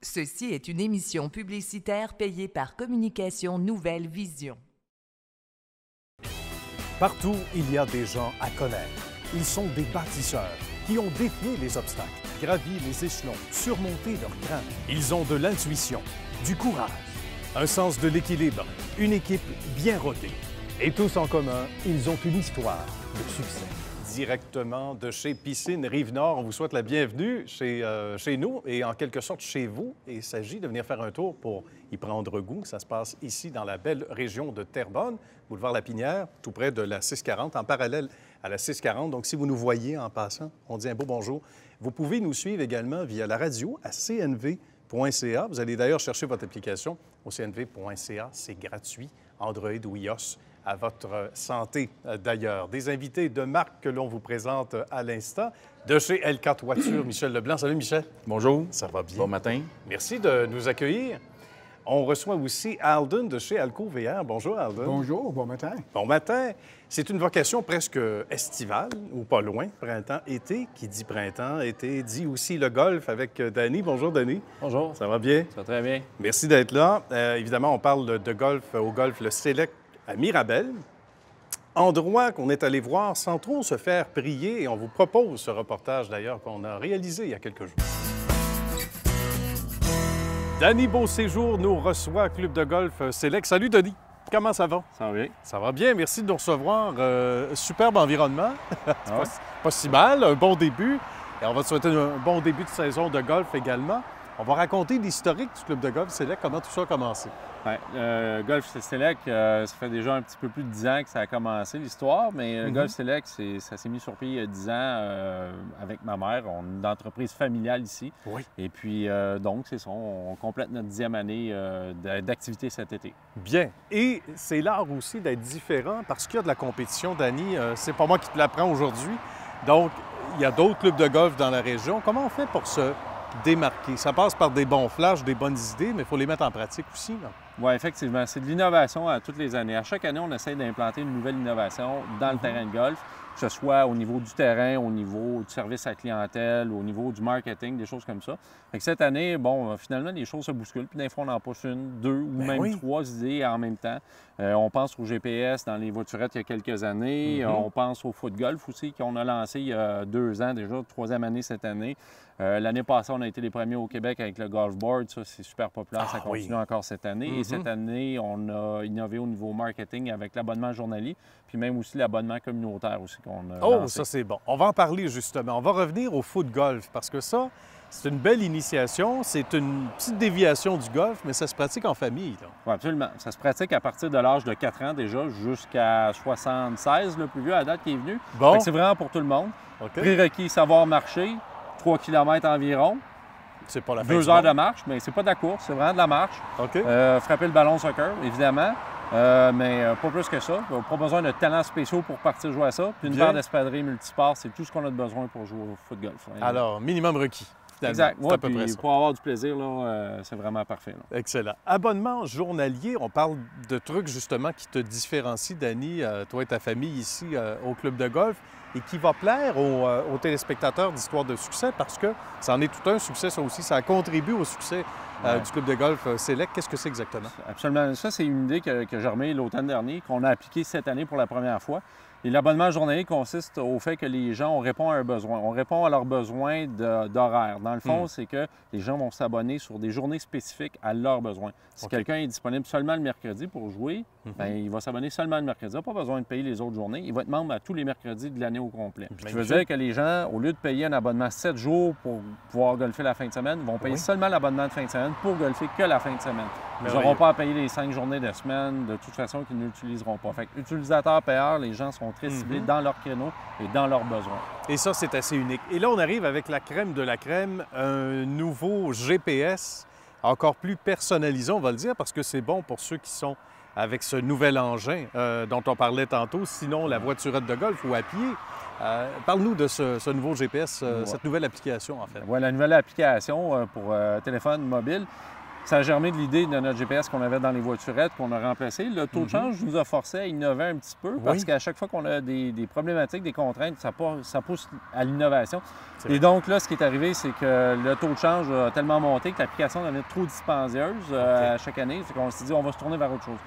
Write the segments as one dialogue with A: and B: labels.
A: Ceci est une émission publicitaire payée par Communication Nouvelle Vision.
B: Partout, il y a des gens à connaître. Ils sont des bâtisseurs qui ont défié les obstacles, gravi les échelons, surmonté leurs craintes. Ils ont de l'intuition, du courage, un sens de l'équilibre, une équipe bien rodée. Et tous en commun, ils ont une histoire de succès. Directement de chez Piscine Rive-Nord, on vous souhaite la bienvenue chez nous et en quelque sorte chez vous. Et il s'agit de venir faire un tour pour y prendre goût. Ça se passe ici dans la belle région de Terrebonne, boulevard Lapinière, tout près de la 640, en parallèle à la 640. Donc, si vous nous voyez en passant, on dit un beau bonjour. Vous pouvez nous suivre également via la radio à cnv.ca. Vous allez d'ailleurs chercher votre application au cnv.ca. C'est gratuit, Android ou iOS. À votre santé, d'ailleurs. Des invités de marque que l'on vous présente à l'instant. De chez L4 Toiture, Michel Leblanc. Salut, Michel.
C: Bonjour.
B: Ça va bien?
C: Bon matin.
B: Merci de nous accueillir. On reçoit aussi Alden de chez Alco VR. Bonjour, Alden.
D: Bonjour, bon matin.
B: Bon matin. C'est une vocation presque estivale, ou pas loin, printemps-été. Qui dit printemps-été dit aussi le golf avec Danny. Bonjour, Danny.
C: Bonjour.
B: Ça va bien?
C: Ça va très bien.
B: Merci d'être là. Évidemment, on parle de golf au golf le Select à Mirabel, endroit qu'on est allé voir sans trop se faire prier. Et on vous propose ce reportage, d'ailleurs, qu'on a réalisé il y a quelques jours. Danny Beauséjour nous reçoit, Club de golf Select. Salut, Denis. Comment ça va?
C: Ça va bien.
B: Ça va bien. Merci de nous recevoir. Superbe environnement. Pas si mal. Un bon début. Et on va te souhaiter un bon début de saison de golf également. On va raconter l'historique du Club de golf Select, comment tout ça a commencé.
C: Oui, Golf Select, ça fait déjà un petit peu plus de 10 ans que ça a commencé l'histoire, mais Golf Select, ça s'est mis sur pied il y a 10 ans avec ma mère. On est une entreprise familiale ici.
B: Oui.
C: Et puis, donc, c'est ça, on complète notre 10e année d'activité cet été.
B: Bien. Et c'est l'art aussi d'être différent parce qu'il y a de la compétition, Danny. C'est pas moi qui te l'apprends aujourd'hui. Donc, il y a d'autres clubs de golf dans la région. Comment on fait pour se démarquer? Ça passe par des bons flashs, des bonnes idées, mais il faut les mettre en pratique aussi, non?
C: Oui, effectivement. C'est de l'innovation à toutes les années. À chaque année, on essaie d'implanter une nouvelle innovation dans le terrain de golf, que ce soit au niveau du terrain, au niveau du service à la clientèle, au niveau du marketing, des choses comme ça. Fait que cette année, bon, finalement, les choses se bousculent. Puis des fois, on en pousse une, deux ou même trois idées en même temps. On pense au GPS dans les voiturettes il y a quelques années. On pense au foot golf aussi, qu'on a lancé il y a 2 ans déjà, 3e année cette année. L'année passée, on a été les premiers au Québec avec le golf board. Ça, c'est super populaire. Ça continue encore cette année. Et cette année, on a innové au niveau marketing avec l'abonnement journalier, puis même aussi l'abonnement communautaire aussi qu'on a lancé.
B: Ça, c'est bon. On va en parler justement. On va revenir au foot golf parce que ça, c'est une belle initiation. C'est une petite déviation du golf, mais ça se pratique en famille, là.
C: Oui, absolument. Ça se pratique à partir de l'âge de 4 ans déjà jusqu'à 76, le plus vieux à date qui est venu.
B: Bon.
C: C'est vraiment pour tout le monde.
B: OK.
C: Prérequis, savoir marcher, 3 km environ.
B: C'est pas la fin
C: 2
B: du
C: heures
B: monde.
C: de marche, mais c'est pas de la course, c'est vraiment de la marche.
B: OK.
C: Frapper le ballon soccer, évidemment, mais pas plus que ça. Pas besoin de talents spéciaux pour partir jouer à ça. Puis une
B: Bien.
C: paire d'espadrilles multisport, c'est tout ce qu'on a besoin pour jouer au foot golf.
B: Alors, minimum requis. finalement.
C: Exact.
B: C'est
C: Ouais,
B: à peu près
C: puis
B: ça.
C: pour avoir du plaisir, là, c'est vraiment parfait. Là.
B: Excellent. Abonnement journalier, on parle de trucs justement qui te différencient, Danny, toi et ta famille ici au club de golf, et qui va plaire aux téléspectateurs d'Histoire de succès parce que ça en est tout un succès, ça aussi. Ça contribue au succès du club de golf Select. Qu'est-ce que c'est exactement?
C: Absolument. Ça, c'est une idée que j'ai remise l'automne dernier, qu'on a appliquée cette année pour la première fois. Et l'abonnement journalier consiste au fait que les gens, on répond à un besoin. On répond à leurs besoins d'horaire. Dans le fond, c'est que les gens vont s'abonner sur des journées spécifiques à leurs besoins. Si quelqu'un est disponible seulement le mercredi pour jouer, bien, il va s'abonner seulement le mercredi. Il n'a pas besoin de payer les autres journées. Il va être membre à tous les mercredis de l'année au complet. Ce qui veut dire que les gens, au lieu de payer un abonnement 7 jours pour pouvoir golfer la fin de semaine, vont payer seulement l'abonnement de fin de semaine pour golfer que la fin de semaine. Ils n'auront pas à payer les 5 journées de semaine, de toute façon, qu'ils n'utiliseront pas. Fait que utilisateurs payeurs, les gens sont très ciblés dans leur créneau et dans leurs besoins.
B: Et ça, c'est assez unique. Et là, on arrive avec la crème de la crème, un nouveau GPS encore plus personnalisé, on va le dire, parce que c'est bon pour ceux qui sont avec ce nouvel engin dont on parlait tantôt, sinon la voiturette de golf ou à pied. Parle-nous de ce nouveau GPS, cette nouvelle application, en fait.
C: Oui, la nouvelle application pour téléphone mobile. ça a germé de l'idée de notre GPS qu'on avait dans les voiturettes, qu'on a remplacé. Le taux de change nous a forcé à innover un petit peu parce qu'à chaque fois qu'on a des problématiques, des contraintes, ça pousse à l'innovation. Et donc là, ce qui est arrivé, c'est que le taux de change a tellement monté que l'application devenait trop dispendieuse à chaque année. Fait qu'on s'est dit, on va se tourner vers autre chose.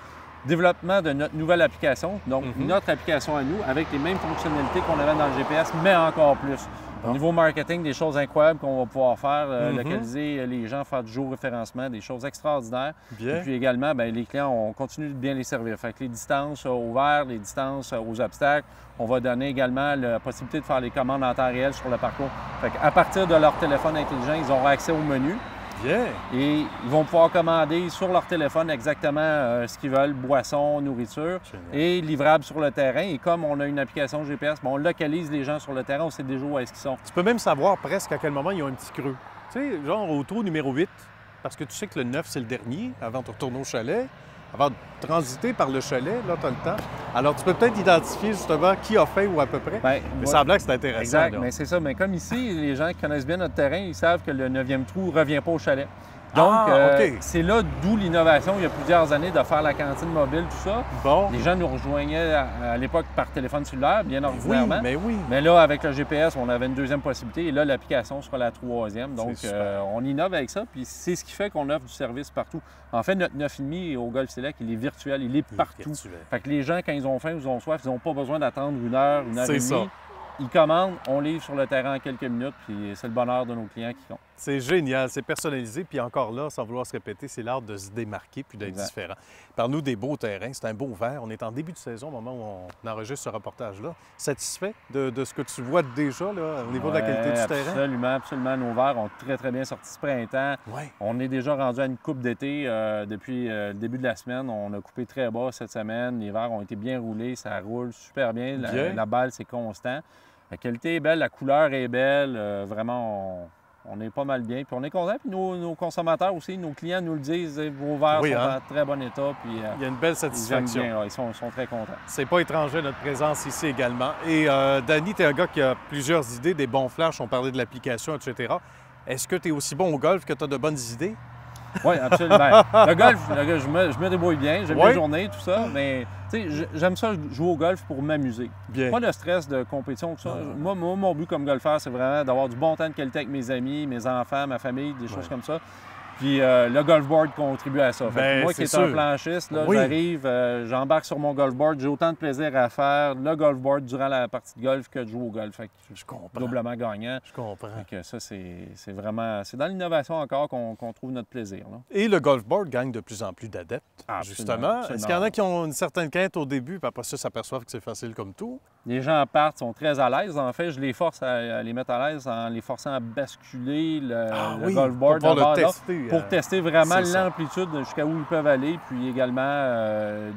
C: Développement de notre nouvelle application, donc notre application à nous, avec les mêmes fonctionnalités qu'on avait dans le GPS, mais encore plus. Au niveau marketing, des choses incroyables qu'on va pouvoir faire, localiser les gens, faire du géoréférencement, des choses extraordinaires.
B: Bien.
C: Et puis également, bien, les clients, on continue de bien les servir. Fait que les distances au vert, les distances aux obstacles, on va donner également la possibilité de faire les commandes en temps réel sur le parcours. Fait qu'à partir de leur téléphone intelligent, ils auront accès au menu.
B: Bien.
C: Et ils vont pouvoir commander sur leur téléphone exactement ce qu'ils veulent, boissons, nourriture, et livrable sur le terrain. Et comme on a une application GPS, on localise les gens sur le terrain, on sait déjà où est-ce qu'ils sont.
B: Tu peux même savoir presque à quel moment ils ont un petit creux. Tu sais, genre au trou numéro 8, parce que tu sais que le 9, c'est le dernier, avant de retourner au chalet. Avant de transiter par le chalet, là, tu as le temps. Alors, tu peux peut-être identifier justement qui a fait ou à peu près.
C: Bien,
B: mais semblant que c'est intéressant.
C: Exact,
B: là.
C: mais c'est ça. Mais comme ici, les gens qui connaissent bien notre terrain, ils savent que le 9e trou ne revient pas au chalet. Donc, c'est là d'où l'innovation, il y a plusieurs années, de faire la cantine mobile, tout ça.
B: Bon.
C: Les gens nous rejoignaient à l'époque par téléphone cellulaire, bien ordinairement.
B: Oui, mais oui.
C: Mais là, avec le GPS, on avait une deuxième possibilité. Et là, l'application sera la troisième. Donc, on innove avec ça. Puis c'est ce qui fait qu'on offre du service partout. En fait, notre 9,5 au Golf Select, il est virtuel. Il est partout. Fait que les gens, quand ils ont faim ou ils ont soif, ils n'ont pas besoin d'attendre une heure et demie.
B: Ça.
C: Ils commandent, on livre sur le terrain en quelques minutes, puis c'est le bonheur de nos clients qui compte.
B: C'est génial, c'est personnalisé, puis encore là, sans vouloir se répéter, c'est l'art de se démarquer puis d'être différent. Parle-nous des beaux terrains, c'est un beau vert. On est en début de saison, au moment où on enregistre ce reportage-là. Satisfait de ce que tu vois déjà là, au niveau de la qualité du terrain?
C: Absolument, absolument. Nos verts ont très, très bien sorti ce printemps.
B: Ouais.
C: On est déjà rendu à une coupe d'été depuis le début de la semaine. On a coupé très bas cette semaine. Les verts ont été bien roulés, ça roule super bien. La balle, c'est constant. La qualité est belle, la couleur est belle. Vraiment, on est pas mal bien. Puis on est content. Puis nos consommateurs aussi, nos clients nous le disent. Vos verres sont en très bon état. Puis,
B: il y a une belle satisfaction.
C: Ils sont très contents.
B: C'est pas étranger notre présence ici également. Et Danny, tu es un gars qui a plusieurs idées, des bons flashs. On parlait de l'application, etc. Est-ce que tu es aussi bon au golf que tu as de bonnes idées?
C: Oui, absolument. Le golf, je me débrouille bien. J'aime la journée, tout ça. Mais j'aime ça jouer au golf pour m'amuser. Pas de stress de compétition, tout ça. Moi, mon but comme golfeur, c'est vraiment d'avoir du bon temps de qualité avec mes amis, mes enfants, ma famille, des choses comme ça. Puis le golf board contribue à ça. Moi qui est un planchiste, j'arrive, j'embarque sur mon golf board, j'ai autant de plaisir à faire le golf board durant la partie de golf que de jouer au golf. Je comprends. Doublement gagnant.
B: Je comprends.
C: Ça, c'est vraiment... C'est dans l'innovation encore qu'on trouve notre plaisir. Là.
B: Et le golf board gagne de plus en plus d'adeptes, justement. Est-ce qu'il y en a qui ont une certaine quinte au début, puis après ça, s'aperçoivent que c'est facile comme tout?
C: Les gens partent, sont très à l'aise. En fait, je les force à les mettre à l'aise en les forçant à basculer le golf board pour tester vraiment l'amplitude jusqu'à où ils peuvent aller, puis également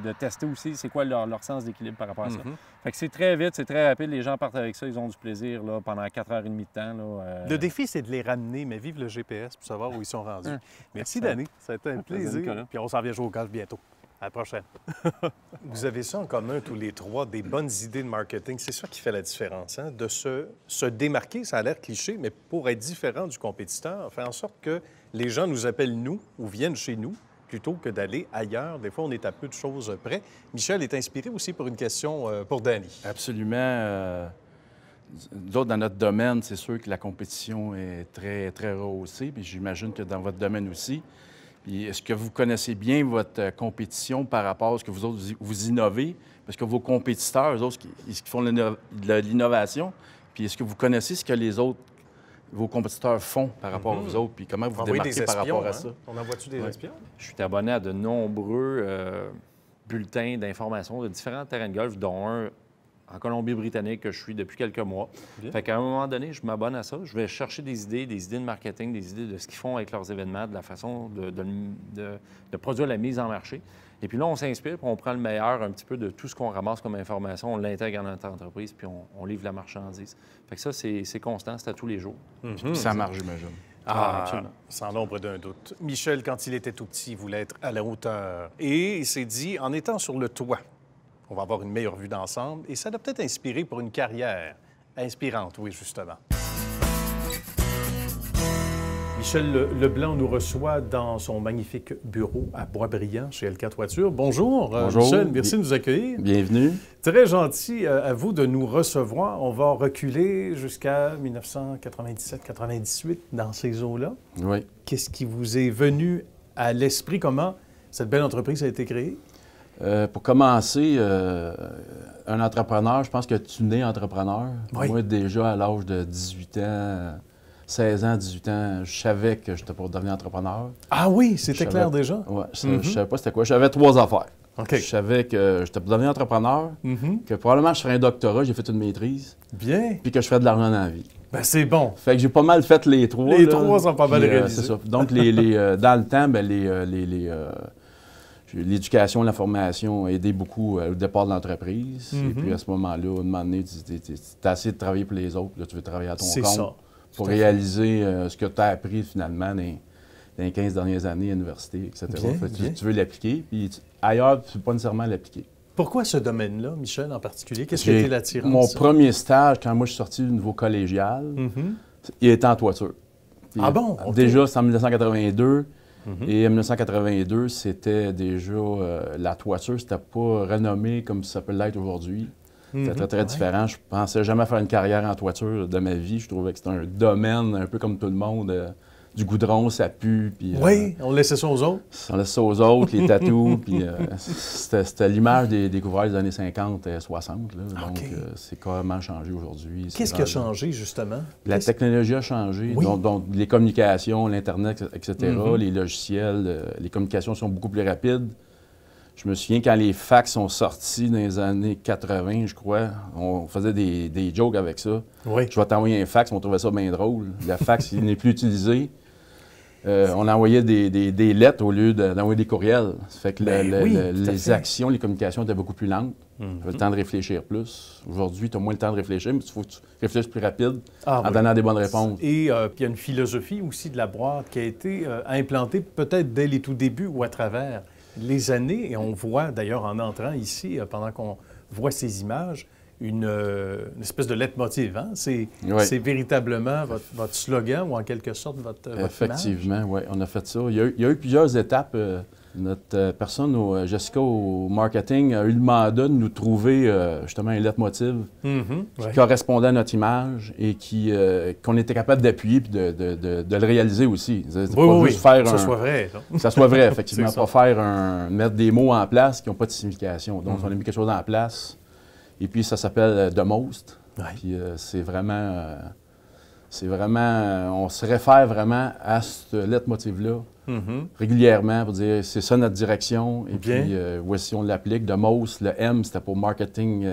C: de tester aussi c'est quoi leur sens d'équilibre par rapport à ça. Fait que c'est très vite, c'est très rapide. Les gens partent avec ça, ils ont du plaisir là, pendant 4h30 de temps. Là,
B: Le défi, c'est de les ramener, mais vive le GPS pour savoir où ils sont rendus. Merci, Danny. Ça a été un plaisir. Puis on s'en vient jouer au golf bientôt. À la prochaine. Vous avez ça en commun, tous les trois, des bonnes idées de marketing. C'est ça qui fait la différence, hein? De se démarquer, ça a l'air cliché, mais pour être différent du compétiteur, faire en sorte que les gens nous appellent nous ou viennent chez nous plutôt que d'aller ailleurs. Des fois, on est à peu de choses près. Michel est inspiré aussi pour une question pour Danny.
D: Absolument. D'autres, dans notre domaine, c'est sûr que la compétition est très, très rehaussée, puis j'imagine que dans votre domaine aussi. Puis est-ce que vous connaissez bien votre compétition par rapport à ce que vous autres vous innovez? Parce que vos compétiteurs, eux autres, ils font de l'innovation. Puis est-ce que vous connaissez ce que vos compétiteurs font par rapport à vous autres? Puis comment vous vous démarquez par rapport à ça?
B: On envoie-tu des espions?
E: Je suis abonné à de nombreux bulletins d'information de différents terrains de golf, dont un en Colombie-Britannique que je suis depuis quelques mois. Fait qu'à un moment donné, je m'abonne à ça. Je vais chercher des idées de marketing, des idées de ce qu'ils font avec leurs événements, de la façon de produire la mise en marché. Et puis là, on s'inspire, puis on prend le meilleur un petit peu de tout ce qu'on ramasse comme information, on l'intègre dans notre entreprise, puis on livre la marchandise. Fait que ça, c'est constant, c'est à tous les jours.
D: Puis ça marche, j'imagine.
B: Absolument. Sans l'ombre d'un doute. Michel, quand il était tout petit, il voulait être à la hauteur. Et il s'est dit, en étant sur le toit, on va avoir une meilleure vue d'ensemble et ça doit peut-être inspirer pour une carrière inspirante, oui, justement. Michel Leblanc nous reçoit dans son magnifique bureau à Boisbriand, chez LK Toiture. Bonjour,
D: Bonjour.
B: Michel, merci de nous accueillir.
D: Bienvenue.
B: Très gentil à vous de nous recevoir. On va reculer jusqu'à 1997-98 dans ces eaux-là.
D: Oui.
B: Qu'est-ce qui vous est venu à l'esprit? Comment cette belle entreprise a été créée?
D: Pour commencer, un entrepreneur, je pense que tu nais entrepreneur.
B: Oui.
D: Moi, déjà à l'âge de 18 ans, 16 ans, 18 ans, je savais que j'étais pour devenir entrepreneur.
B: Ah oui, c'était
D: Je
B: clair
D: savais-
B: déjà?
D: Ouais, je savais pas c'était quoi. J'avais 3 affaires.
B: OK.
D: Je savais que j'étais pour devenir entrepreneur, que probablement je ferais un doctorat, j'ai fait une maîtrise,
B: Bien.
D: puis que je ferais de l'argent dans la vie.
B: Ben c'est bon.
D: Fait que j'ai pas mal fait les 3.
B: Les 3 sont pas mal réalisés.
D: C'est ça. Donc, dans le temps, ben, l'éducation, la formation a aidé beaucoup au départ de l'entreprise. Et puis, à ce moment-là, à un moment donné, tu as assez de travailler pour les autres. Là, tu veux travailler à ton
B: C'est
D: compte
B: ça.
D: pour
B: Tout à fait.
D: réaliser ce que tu as appris finalement dans les 15 dernières années à l'université, etc.
B: Bien,
D: Fait que
B: bien.
D: tu veux l'appliquer, puis ailleurs, tu ne peux pas nécessairement l'appliquer.
B: Pourquoi ce domaine-là, Michel, en particulier? Qu'est-ce qui a été l'attirance?
D: Mon premier stage, quand moi je suis sorti du niveau collégial, il était en toiture. Puis,
B: Ah bon? OK.
D: Déjà, c'est en 1982. Et en 1982, c'était déjà... la toiture, c'était pas renommé comme ça peut l'être aujourd'hui. C'était très, très différent. Je pensais jamais faire une carrière en toiture de ma vie. Je trouvais que c'était un domaine un peu comme tout le monde. Du goudron, ça pue. Puis,
B: Oui, on laissait ça aux autres.
D: on laisse ça aux autres, les tatous. Puis c'était l'image des couvreurs des années 50 et 60. Là. Donc,
B: OK.
D: c'est carrément changé aujourd'hui. C'est
B: Qu'est-ce qui a
D: rendu-
B: changé, justement?
D: La technologie a changé,
B: Oui.
D: donc les communications, l'Internet, etc., les logiciels, les communications sont beaucoup plus rapides. Je me souviens quand les fax sont sortis dans les années 80, je crois, on faisait des jokes avec ça.
B: Oui.
D: Je vais t'envoyer un fax, on trouvait ça bien drôle. Le fax, il n'est plus utilisé. On envoyait des lettres au lieu d'envoyer des courriels. Ça fait que
B: Ben oui, tout à
D: les
B: fait.
D: actions, les communications étaient beaucoup plus lentes. J'avais le temps de réfléchir plus. Aujourd'hui, tu as moins le temps de réfléchir, mais il faut que tu réfléchisses plus rapide en
B: oui.
D: donnant des bonnes réponses.
B: Et puis il y a une philosophie aussi de la boîte qui a été implantée peut-être dès les tout débuts ou à travers les années. Et on voit d'ailleurs en entrant ici, pendant qu'on voit ces images, une espèce de leitmotiv. Hein? C'est véritablement votre slogan ou en quelque sorte votre image.
D: Effectivement, oui, on a fait ça. Il y a eu plusieurs étapes. Notre personne, Jessica, au marketing, a eu le mandat de nous trouver justement un leitmotiv qui correspondait à notre image et qu'on était capable d'appuyer et de le réaliser aussi. C'est pas juste faire
B: que ça soit vrai. là.
D: Que ça soit vrai, effectivement.
B: C'est
D: Pas faire mettre des mots en place qui n'ont pas de signification. Donc, on a mis quelque chose en place. Et puis, ça s'appelle The Most.
B: Ouais.
D: Puis, c'est vraiment... on se réfère vraiment à ce leitmotiv-là régulièrement pour dire c'est ça notre direction. Et
B: Bien.
D: puis, voici on l'applique. The Most, le M, c'était pour marketing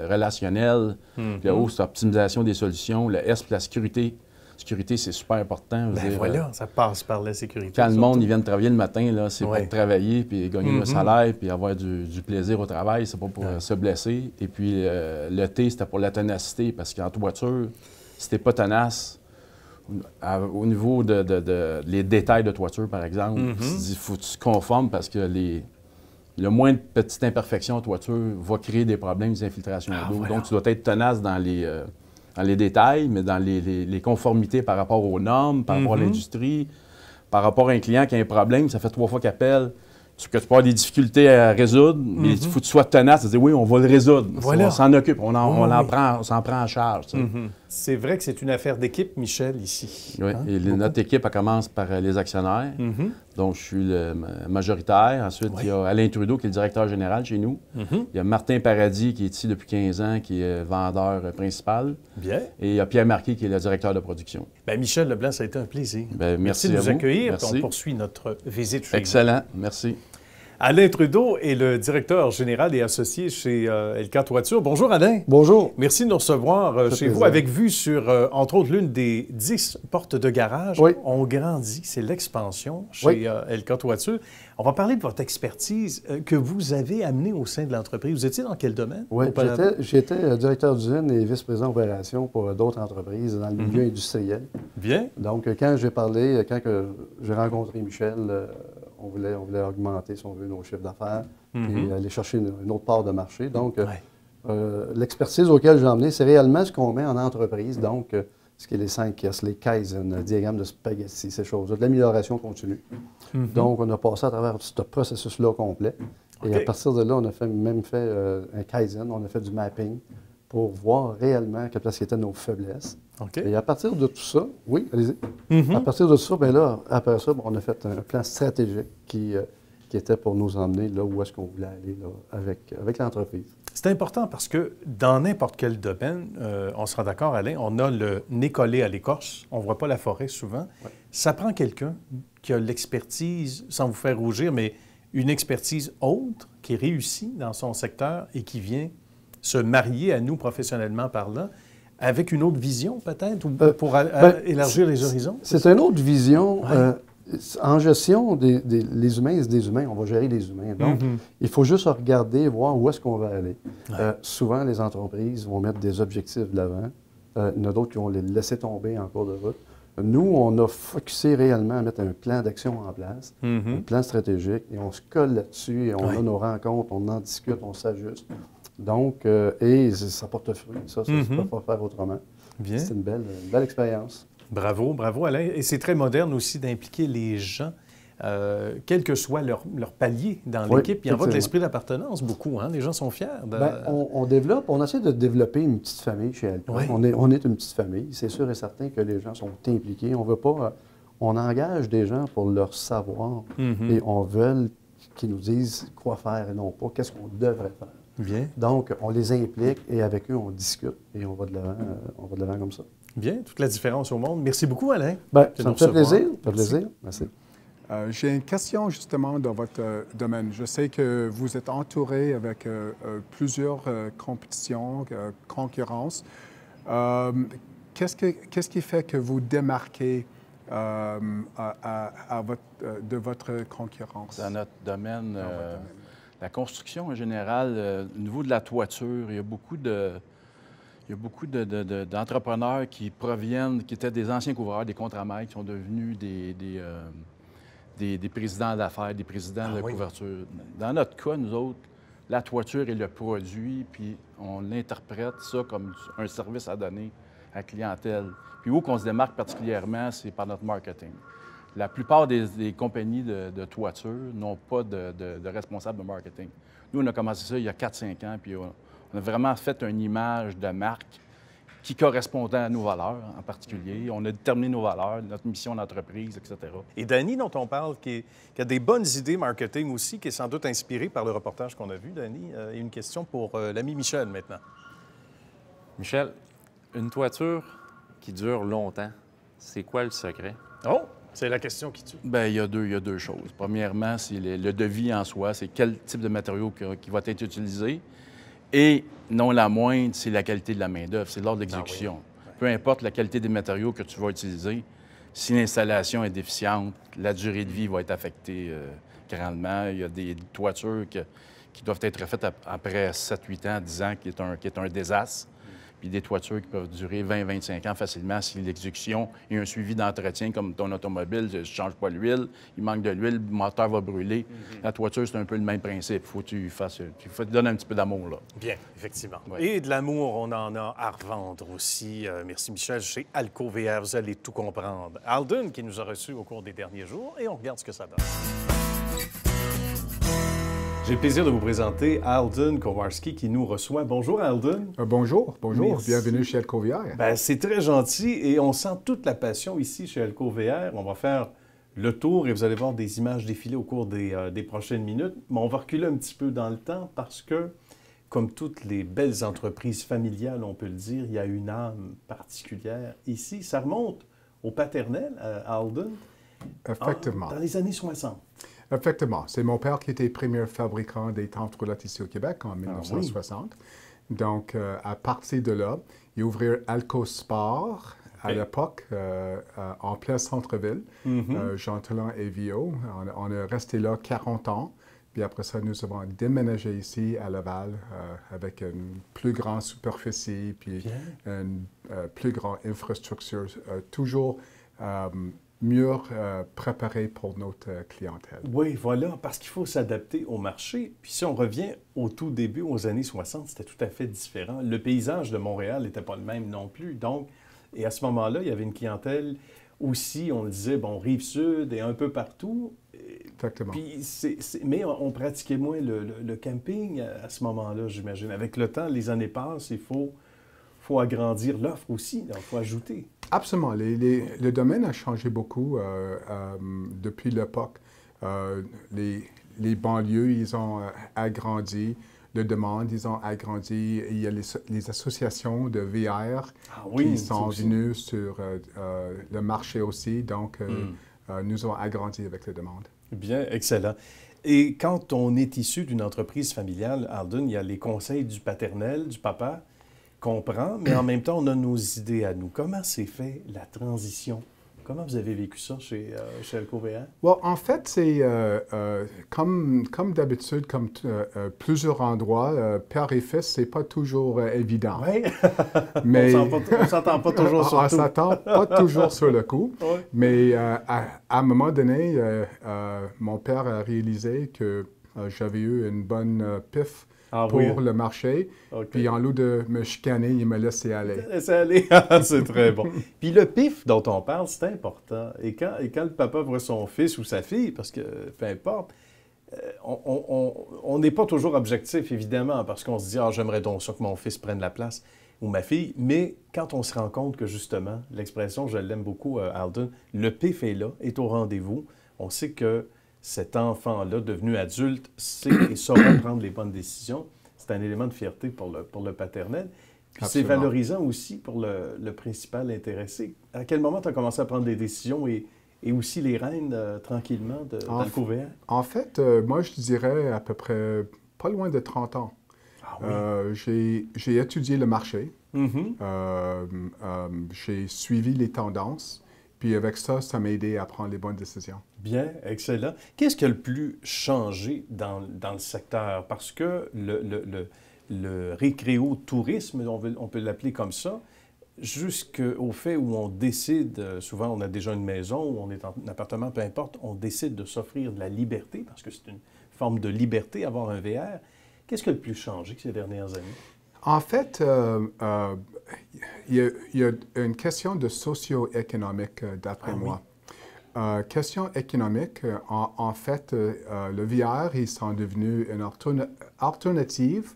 D: relationnel. Le O, c'est optimisation des solutions. Le S, pour la sécurité. Sécurité, c'est super important. Je veux
B: Ben
D: dire,
B: voilà, ça passe par la sécurité.
D: quand le
B: surtout.
D: monde il vient de travailler le matin, là, c'est
B: Ouais.
D: pour travailler, puis gagner un salaire, puis avoir du plaisir au travail. C'est pas pour se blesser. Et puis, le T, c'était pour la ténacité, parce qu'en toiture, si t'es pas tenace, au niveau les détails de toiture, par exemple, il faut que tu te conformes parce que le moins de petites imperfections en toiture va créer des problèmes, des infiltrations d'eau.
B: voilà.
D: Donc, tu dois être tenace dans les détails, mais dans les conformités par rapport aux normes, par rapport à l'industrie, par rapport à un client qui a un problème, ça fait 3 fois qu'il appelle, que tu peux avoir des difficultés à résoudre, mais il faut que tu sois tenace, de dire oui, on va le résoudre.
B: Voilà.
D: On s'en occupe, on
B: Oui.
D: s'en prend en charge. tu sais.
B: C'est vrai que c'est une affaire d'équipe, Michel, ici.
D: Oui,
B: Hein?
D: et notre équipe, elle commence par les actionnaire. Donc, je suis le majoritaire. Ensuite, il y a Alain Trudeau, qui est le directeur général chez nous. Il y a Martin Paradis, qui est ici depuis 15 ans, qui est vendeur principal.
B: Bien.
D: Et il y a Pierre Marquis, qui est le directeur de production.
B: Bien, Michel Leblanc, ça a été un plaisir.
D: Bien, merci
B: de
D: à
B: nous
D: vous.
B: accueillir.
D: Merci.
B: On poursuit notre visite chez vous.
D: Excellent, merci.
B: Alain Trudeau est le directeur général et associé chez LK Toiture. Bonjour Alain.
F: Bonjour.
B: Merci de nous recevoir
F: Ça fait
B: chez vous
F: plaisir.
B: avec vue sur, entre autres, l'une des 10 portes de garage.
F: Oui.
B: On grandit, c'est l'expansion chez
F: Oui.
B: LK Toiture. On va parler de votre expertise que vous avez amenée au sein de l'entreprise. Vous étiez dans quel domaine?
F: Oui,
B: auparavant?
F: j'étais directeur d'usine et vice-président opération pour d'autres entreprises dans le milieu industriel.
B: Bien.
F: Donc, quand j'ai parlé, quand j'ai rencontré Michel, on voulait augmenter, si on veut, nos chiffres d'affaires et aller chercher une autre part de marché. Donc,
B: Ouais.
F: l'expertise auquel j'ai emmené, c'est réellement ce qu'on met en entreprise. Donc, ce qui est les 5 S, les Kaizen, le diagramme de spaghetti, ces choses-là, de l'amélioration continue. Donc, on a passé à travers ce processus-là complet. Et à partir de là, on a même fait un Kaizen, on a fait du mapping pour voir réellement quelles étaient nos faiblesses. Et à partir de tout ça, oui, allez-y. À partir de ça, bien là, après ça, on a fait un plan stratégique qui était pour nous emmener là où est-ce qu'on voulait aller là, avec l'entreprise.
B: C'est important parce que dans n'importe quel domaine, on sera d'accord, Alain, on a le nez collé à l'écorce, on ne voit pas la forêt souvent. Ouais. Ça prend quelqu'un qui a l'expertise, sans vous faire rougir, mais une expertise autre, qui réussit dans son secteur et qui vient se marier à nous professionnellement parlant, avec une autre vision peut-être, ou pour élargir les horizons? C'est
F: une autre vision. Ouais. En gestion, les humains, c'est des humains, on va gérer les humains. Donc, il faut juste regarder, voir où est-ce qu'on va aller. Ouais. Souvent, les entreprises vont mettre des objectifs de l'avant. Il y en a d'autres qui vont les laisser tomber en cours de route. Nous, on a focusé réellement à mettre un plan d'action en place, un plan stratégique, et on se colle là-dessus, et on a nos rencontres, on en discute, on s'ajuste. Donc, et ça porte fruit. Ça ne peut pas faire autrement. C'est une belle expérience.
B: Bravo, bravo Alain. Et c'est très moderne aussi d'impliquer les gens, quel que soit leur palier dans l'équipe. Il y en va de l'esprit d'appartenance beaucoup. Hein? Les gens sont fiers.
F: On essaie de développer une petite famille chez Alco. Oui. On est une petite famille. C'est sûr et certain que les gens sont impliqués. On veut pas... on engage des gens pour leur savoir et on veut qu'ils nous disent quoi faire et non pas qu'est-ce qu'on devrait faire.
B: Bien.
F: Donc, on les implique et avec eux, on discute et on va de l'avant comme ça.
B: Bien, toute la différence au monde. Merci beaucoup, Alain.
F: Ça me fait plaisir. Merci.
G: J'ai une question justement dans votre domaine. Je sais que vous êtes entouré avec plusieurs compétitions, concurrences. Qu'est-ce qui fait que vous démarquez de votre concurrence?
D: Dans notre domaine, la construction en général, au niveau de la toiture, il y a beaucoup d'entrepreneurs qui proviennent, qui étaient des anciens couvreurs, des contremaîtres, qui sont devenus des présidents d'affaires, des présidents de couverture. Dans notre cas, nous autres, la toiture est le produit, puis on l'interprète ça comme un service à donner à la clientèle. Puis où qu'on se démarque particulièrement, c'est par notre marketing. La plupart des compagnies de toiture n'ont pas de responsable de marketing. Nous, on a commencé ça il y a 4-5 ans, puis on a vraiment fait une image de marque qui correspondait à nos valeurs en particulier. On a déterminé nos valeurs, notre mission d'entreprise, etc.
B: Et Danny, dont on parle, qui a des bonnes idées marketing aussi, qui est sans doute inspiré par le reportage qu'on a vu, Danny. Une question pour l'ami Michel maintenant.
E: Michel, une toiture qui dure longtemps, c'est quoi le secret?
B: Oh! C'est la question qui tue.
D: Bien, il y a deux choses. Premièrement, c'est le devis en soi, c'est quel type de matériau qui va être utilisé. Et non la moindre, c'est la qualité de la main-d'œuvre, c'est lors de l'exécution. Peu importe la qualité des matériaux que tu vas utiliser, si l'installation est déficiente, la durée de vie va être affectée grandement. Il y a des toitures qui doivent être faites après 7-8 ans, 10 ans, qui est un désastre. Puis des toitures qui peuvent durer 20-25 ans facilement si l'exécution et un suivi d'entretien comme ton automobile, tu ne changes pas l'huile, il manque de l'huile, le moteur va brûler. La toiture, c'est un peu le même principe. Il faut que tu donnes un petit peu d'amour, là.
B: Bien, effectivement. Ouais. Et de l'amour, on en a à revendre aussi. Merci, Michel. Chez Alco VR, vous allez tout comprendre. Alden, qui nous a reçus au cours des derniers jours, et on regarde ce que ça donne. J'ai le plaisir de vous présenter Alden Kowarski qui nous reçoit. Bonjour, Alden.
G: Bonjour.
B: Merci.
G: Bienvenue chez Alco VR.
B: C'est très gentil et on sent toute la passion ici chez Alco VR. On va faire le tour et vous allez voir des images défiler au cours des prochaines minutes. Mais on va reculer un petit peu dans le temps parce que, comme toutes les belles entreprises familiales, on peut le dire, il y a une âme particulière ici. Ça remonte au paternel, à Alden.
G: Effectivement.
B: Dans les années 60.
G: Effectivement. C'est mon père qui était le premier fabricant des tentes roulantes ici au Québec en 1960. Oui. Donc, à partir de là, il a ouvert Alco Sport à l'époque, en plein centre-ville, Jean Talon et Vio. On est resté là 40 ans. Puis après ça, nous avons déménagé ici à Laval avec une plus grande superficie, puis une plus grande infrastructure, toujours mieux préparé pour notre clientèle.
B: Oui, voilà, parce qu'il faut s'adapter au marché. Puis si on revient au tout début, aux années 60, c'était tout à fait différent. Le paysage de Montréal n'était pas le même non plus. Donc, Et à ce moment-là, il y avait une clientèle aussi, on le disait, bon, Rive-Sud et un peu partout.
G: Exactement.
B: Puis mais on pratiquait moins le camping à ce moment-là, j'imagine. Avec le temps, les années passent, il faut agrandir l'offre aussi, il faut ajouter.
G: Absolument. Le domaine a changé beaucoup depuis l'époque. Les banlieues, ils ont agrandi. Le demande, ils ont agrandi. Il y a les associations de VR qui sont venues sur le marché aussi. Donc, nous avons agrandi avec la demande.
B: Bien, excellent. Et quand on est issu d'une entreprise familiale, Alden, il y a les conseils du paternel, du papa, qu'on prend, mais en même temps, on a nos idées à nous. Comment s'est fait la transition? Comment vous avez vécu ça chez Alco-VR?
G: Well, en fait, c'est comme d'habitude, comme plusieurs endroits, père et fils, c'est pas toujours évident.
B: Oui,
G: mais
B: on s'entend pas toujours sur
G: on
B: tout.
G: s'entend pas toujours sur le coup.
B: Oui.
G: Mais à un moment donné, mon père a réalisé que j'avais eu une bonne pif pour le marché.
B: Okay.
G: Puis en lieu de me chicaner, il me laissait aller.
B: Laissez aller, c'est très bon. Puis le pif dont on parle, c'est important. Et quand le papa voit son fils ou sa fille, parce que peu importe, on n'est pas toujours objectif, évidemment, parce qu'on se dit « Ah, j'aimerais donc ça que mon fils prenne la place ou ma fille ». Mais quand on se rend compte que, justement, l'expression, je l'aime beaucoup, Alden, le pif est là, est au rendez-vous. On sait que cet enfant-là, devenu adulte, sait et saura prendre les bonnes décisions. C'est un élément de fierté pour le paternel. Puis c'est valorisant aussi pour le principal intéressé. À quel moment tu as commencé à prendre des décisions et aussi les rênes tranquillement d'Alco-VR?
G: En fait, moi, je dirais à peu près pas loin de 30 ans.
B: Ah oui.
G: J'ai étudié le marché.
B: Mm-hmm.
G: J'ai suivi les tendances. Puis avec ça, ça m'a aidé à prendre les bonnes décisions.
B: Bien, excellent. Qu'est-ce qui a le plus changé dans le secteur? Parce que le récréo-tourisme, on peut l'appeler comme ça, jusqu'au fait où on décide, souvent on a déjà une maison ou on est en appartement, peu importe, on décide de s'offrir de la liberté, parce que c'est une forme de liberté, avoir un VR. Qu'est-ce qui a le plus changé ces dernières années?
G: En fait, il y a une question de socio-économique, d'après moi. Question économique, en fait, le VR, ils sont devenus une alternative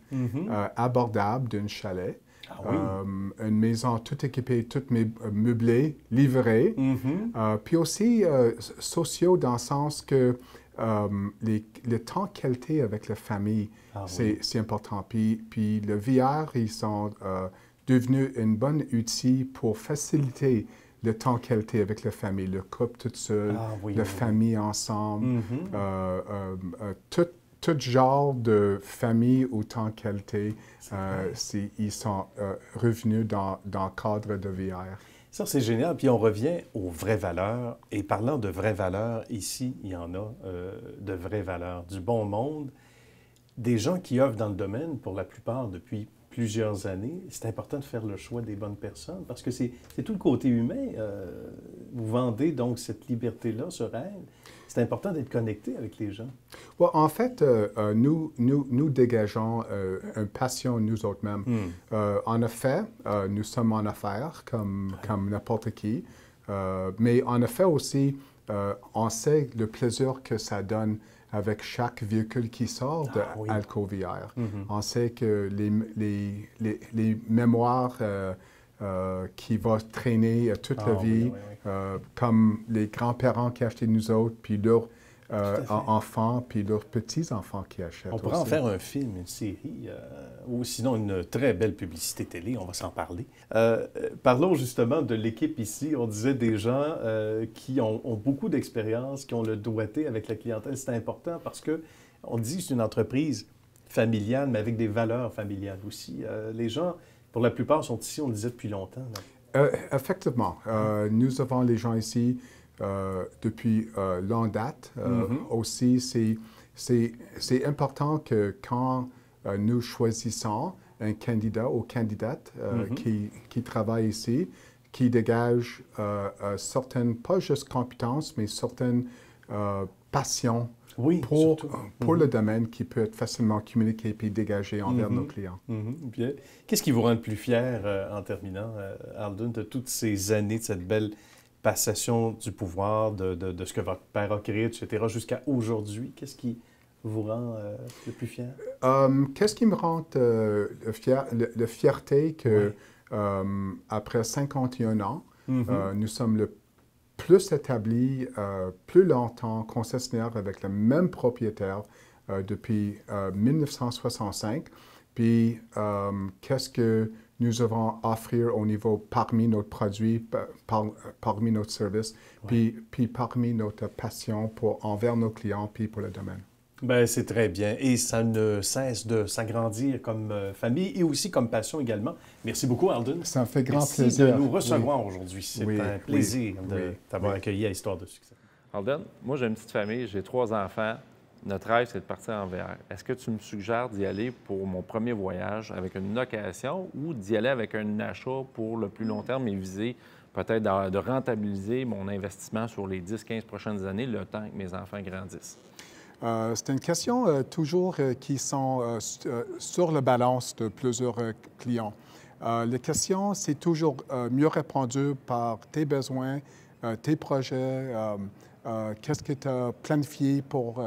G: abordable d'un chalet. Une maison toute équipée, toute meublée, livrée. Puis aussi sociaux dans le sens que le temps qualité avec la famille, c'est important. Puis le VR, ils sont devenus un bon outil pour faciliter le temps qualité avec la famille, le couple tout seul, la famille ensemble, tout genre de famille ou temps qualité, ils sont revenus dans le cadre de VR.
B: Ça, c'est génial. Puis on revient aux vraies valeurs. Et parlant de vraies valeurs, ici, il y en a de vraies valeurs. Du bon monde, des gens qui œuvrent dans le domaine, pour la plupart depuis plusieurs années. C'est important de faire le choix des bonnes personnes parce que c'est tout le côté humain. Vous vendez donc cette liberté-là, ce rêve. C'est important d'être connecté avec les gens.
G: Well, en fait, nous dégageons une passion nous autres mêmes. En effet, nous sommes en affaires comme n'importe qui, mais en effet aussi, on sait le plaisir que ça donne avec chaque véhicule qui sort de Alco-VR. On sait que les mémoires qui vont traîner toute la vie, comme les grands-parents qui achetaient nous autres, puis leurs enfants, puis leurs petits-enfants qui achètent.
B: On pourrait en faire un film, une série, ou sinon une très belle publicité télé, on va s'en parler. Parlons justement de l'équipe ici. On disait des gens qui ont beaucoup d'expérience, qui ont le doigté avec la clientèle. C'est important parce que on dit que c'est une entreprise familiale, mais avec des valeurs familiales aussi. Les gens, pour la plupart, sont ici, on le disait depuis longtemps.
G: Effectivement. Nous avons les gens ici depuis longue date. Aussi, c'est important que quand nous choisissons un candidat ou candidate qui travaille ici, qui dégage certaines, pas juste compétences, mais certaines passion
B: Oui,
G: pour le domaine qui peut être facilement communiqué puis dégagé envers nos clients.
B: Bien. Qu'est-ce qui vous rend le plus fier en terminant, Alden, de toutes ces années, de cette belle passation du pouvoir, de ce que votre père a créé, etc., jusqu'à aujourd'hui? Qu'est-ce qui vous rend le plus fier?
G: Qu'est-ce qui me rend le fierté que, après 51 ans, nous sommes le plus établis, plus longtemps, concessionnaire avec le même propriétaire depuis 1965. Puis, qu'est-ce que nous avons à offrir au niveau parmi nos produits, parmi notre service, puis parmi notre passion envers nos clients, puis pour le domaine.
B: Bien, c'est très bien. Et ça ne cesse de s'agrandir comme famille et aussi comme passion également. Merci beaucoup, Alden.
G: Ça me fait grand
B: Merci
G: plaisir.
B: de nous recevoir aujourd'hui. C'est un plaisir de t'avoir accueilli à Histoire de succès.
E: Alden, moi, j'ai une petite famille, j'ai 3 enfants. Notre rêve, c'est de partir en VR. Est-ce que tu me suggères d'y aller pour mon premier voyage avec une location ou d'y aller avec un achat pour le plus long terme et viser peut-être de rentabiliser mon investissement sur les 10-15 prochaines années, le temps que mes enfants grandissent?
G: C'est une question toujours qui sont sur la balance de plusieurs clients. La question, c'est toujours mieux répondu par tes besoins, tes projets, qu'est-ce que tu as planifié pour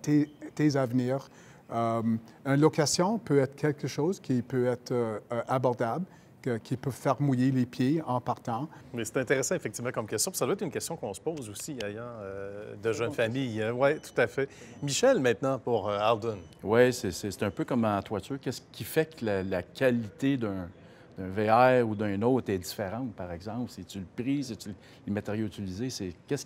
G: tes avenirs. Une location peut être quelque chose qui peut être abordable, qui peut faire mouiller les pieds en partant.
B: Mais c'est intéressant, effectivement, comme question. Puis ça doit être une question qu'on se pose aussi, ayant de jeunes familles. Oui, tout à fait. Michel, maintenant, pour Alden.
D: Oui, c'est un peu comme en toiture. Qu'est-ce qui fait que la qualité d'un VR ou d'un autre est différente, par exemple? C'est-tu le prix? C'est-tu les matériaux utilisés? Qu'est-ce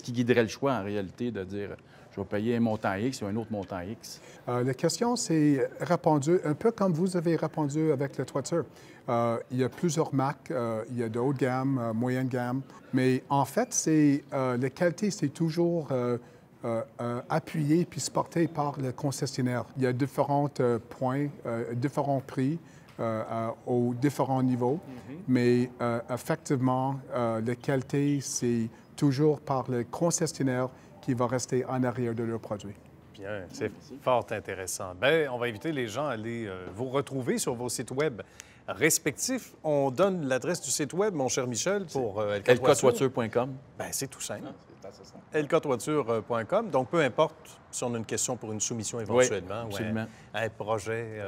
D: qui guiderait le choix, en réalité, de dire je vais payer un montant X ou un autre montant X?
G: La question, c'est répondu un peu comme vous avez répondu avec la toiture. Il y a plusieurs marques, il y a de haute gamme, moyenne gamme, mais en fait, la qualité, c'est toujours appuyé puis supporté par le concessionnaire. Il y a différents points, différents prix aux différents niveaux, mais effectivement, la qualité, c'est toujours par le concessionnaire qui va rester en arrière de leurs produits.
B: Bien, c'est fort intéressant. Bien, on va inviter les gens à aller vous retrouver sur vos sites web respectifs. On donne l'adresse du site web, mon cher Michel, pour
D: LKtoiture.com.
B: Bien, c'est tout simple. LKtoiture.com. Donc, peu importe si on a une question pour une soumission éventuellement ou un projet.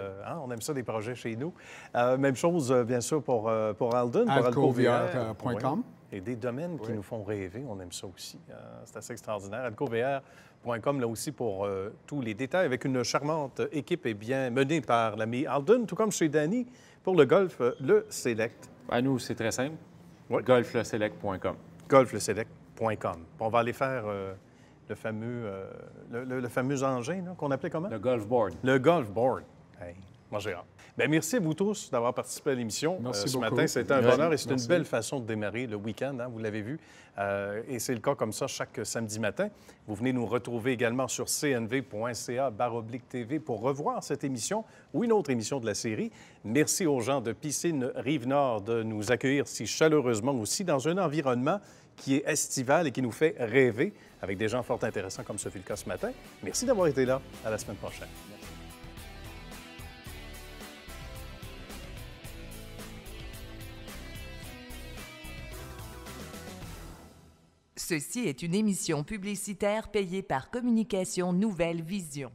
B: On aime ça, des projets chez nous. Même chose, bien sûr, pour Alden.
G: Alcovr.com.
B: Et des domaines qui nous font rêver, on aime ça aussi. C'est assez extraordinaire. Alcovr.com, là aussi, pour tous les détails, avec une charmante équipe et bien menée par l'ami Alden, tout comme chez Danny, pour le golf, le Select.
E: À nous, c'est très simple. Golfleselect.com.
B: Golfleselect.com. On va aller faire le fameux engin qu'on appelait comment?
E: Le golf board.
B: Le golf board. Hey, moi, j'ai hâte. Bien, merci à vous tous d'avoir participé à l'émission ce matin. C'était un bonheur et c'est une belle façon de démarrer le week-end, vous l'avez vu. Et c'est le cas comme ça chaque samedi matin. Vous venez nous retrouver également sur cnv.ca/TV pour revoir cette émission ou une autre émission de la série. Merci aux gens de Piscine Rive-Nord de nous accueillir si chaleureusement aussi dans un environnement qui est estival et qui nous fait rêver avec des gens fort intéressants comme ce fut le cas ce matin. Merci d'avoir été là. À la semaine prochaine.
A: Ceci est une émission publicitaire payée par Communication Nouvelle Vision.